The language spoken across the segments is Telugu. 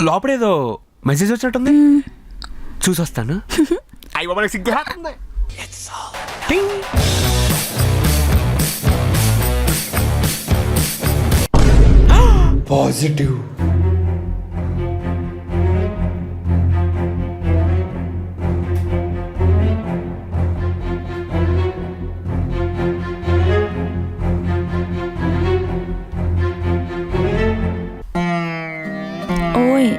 లోపడేదో మెసేజ్ వచ్చినట్టుంది, చూసి వస్తాను. అయ్యో మనకి సిగ్గు. పాజిటివ్. ఓయ్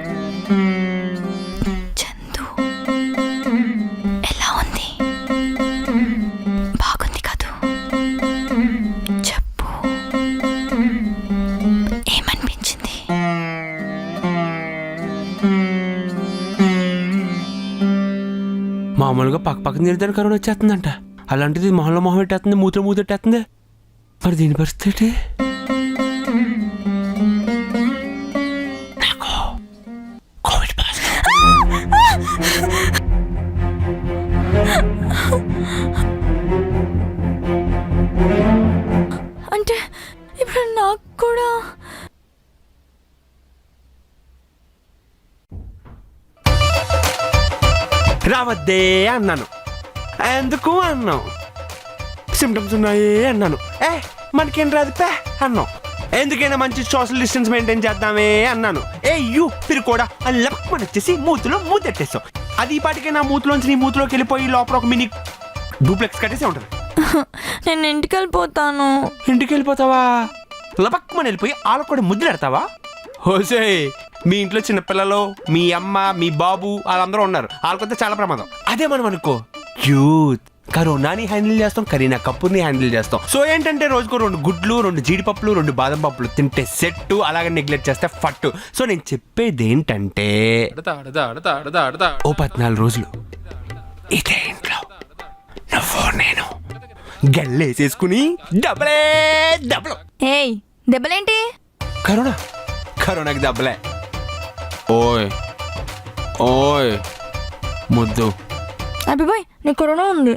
చందు, ఎలా ఉంది? బాగుంది కదూ? చెప్పు, ఏమనిపించింది? మామూలుగా పక్కన తిరిగితే కరోనా వచ్చేస్తుందంట, అలాంటిది మొహంలో మొహం పెట్టేస్తుంది, మూత్రం మూతెట్టేస్తుంది. మరి దీని పరిస్థితి నాకు కోవిడ్ అంటే ఇప్పుడు నాకు కూడా రావద్దే అన్నాను, ఎందుకు అన్నావు, సిమ్టమ్స్ ఉన్నాయి అన్నాను, మనకేం రాదు పే అన్నావు, ఎందుకైనా మంచి సోషల్ డిస్టెన్స్ మెయింటైన్ చేద్దామే అన్నాను, యూ మీరు కూడా లపక్మని వచ్చేసి మూతులో మూతెట్టేస్తావు. అది ఈ పాటికే నా మూతులోంచి నీ మూతులోకి వెళ్ళిపోయి లోపల ఒక మినీ డూప్లెక్స్ కట్టేసే ఉంటుంది. నేను ఇంటికి వెళ్ళిపోతాను. ఇంటికి వెళ్ళిపోతావా? లపక్మని వెళ్ళిపోయి వాళ్ళకు కూడా ముద్దులెడతావా? హోసే, మీ ఇంట్లో చిన్నపిల్లలు, మీ అమ్మ, మీ బాబు వాళ్ళందరూ ఉన్నారు, వాళ్ళకొస్తే చాలా ప్రమాదం. అదే మనం అనుకో, యూత్ కరోనాని హ్యాండిల్ చేస్తాం, కరీనా కపూర్ని హ్యాండిల్ చేస్తాం. సో ఏంటంటే రోజుకో 2 గుడ్లు, 2 జీడిపప్పులు, 2 బాదం పప్పులు తింటే సెట్, అలాగే నెగ్లెక్ట్ చేస్తే ఫట్టు. సో నేను చెప్పేది ఏంటంటే ఓ 14 రోజులు ఇదే ఇంట్లో నువ్వు నేను గల్లేసేసుకుని డబ్బులే డబ్బులు. ఏయ్, దెబ్బలేంటి? కరోనాకి దెబ్బలే. ఓయ్ ఓయ్ ముద్దు. అభిబాయ్, నీకు కరోనా ఉంది.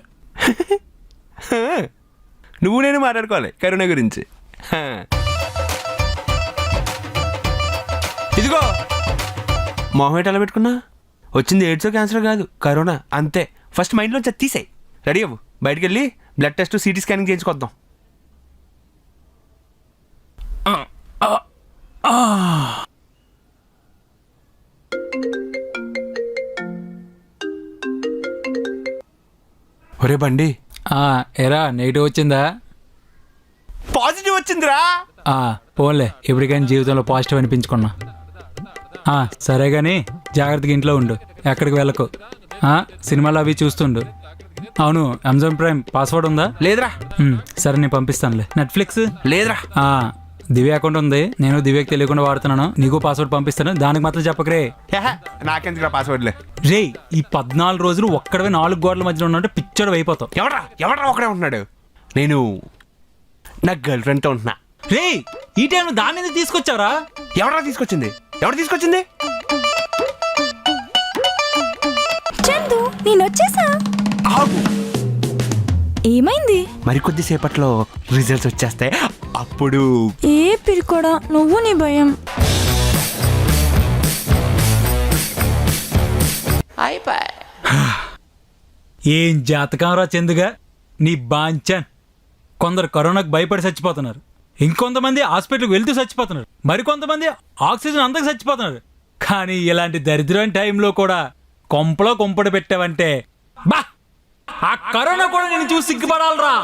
నువ్వు నేను మాట్లాడుకోవాలి కరోనా గురించి. ఇదిగో మొహం ఎలా పెట్టుకున్నా, వచ్చింది ఎయిడ్స్ క్యాన్సర్ కాదు, కరోనా అంతే. ఫస్ట్ మైండ్లోంచి తీసేయి, రెడీ అవ్వు, బయటికి వెళ్ళి బ్లడ్ టెస్ట్, సిటీ స్కానింగ్ చేయించుకొద్దాం. ఒరే బండి, ఎరా నెగిటివ్ వచ్చిందా? పాజిటివ్ వచ్చిందిరా. పోన్లే, ఇప్పటికైనా జీవితంలో పాజిటివ్ అనిపించుకున్నా. సరే కానీ జాగ్రత్తగా ఇంట్లో ఉండు, ఎక్కడికి వెళ్ళకు. సినిమాలు అవి చూస్తుండు. అవును, అమెజాన్ ప్రైమ్ పాస్వర్డ్ ఉందా? లేదురా. సరే నేను పంపిస్తానులే. నెట్ఫ్లిక్స్ లేదురా. దివ్య అకౌంట్ ఉంది, నేను దివ్యకి తెలియకుండా వాడుతున్నాను, నీకు పాస్వర్డ్ పంపిస్తాను, దానికి మాత్రం చెప్పకరే. నాకెందుకు పాస్వర్డ్లే. రే, ఈ 14 రోజులు ఒక్కడవే 4 గోడల మధ్యలో ఉన్నట్టు పిచ్చోడు అయిపోతావు. ఎవడ్రా ఒకడే ఉంటున్నాడు? నేను నా గర్ల్ ఫ్రెండ్తో ఉంటున్నా. రే, ఈ టైంలో దాన్ని ఎందుకు తీసుకొచ్చావరా? ఎవరు తీసుకొచ్చింది? చందు, నేను వచ్చేసా. ఆగు, ఏమైంది? మరికొద్ది సేపట్లో రిజల్ట్స్ వచ్చేస్తాయి, అప్పుడు. ఏ పిరికోడా, నువ్వు నీ భయం. ఏం జాతకం రా చందుగా నీ బాంచన్. కొందరు కరోనాకు భయపడి చచ్చిపోతున్నారు, ఇంకొంతమంది హాస్పిటల్కి వెళ్తూ చచ్చిపోతున్నారు, మరికొంతమంది ఆక్సిజన్ అందక చచ్చిపోతున్నారు. కానీ ఇలాంటి దరిద్రమైన టైంలో కూడా కొంపలో కొంపడి పెట్టావంటే బా, ఆ కరోనా కూడా నేను చూసి సిగ్గుపడాలరా.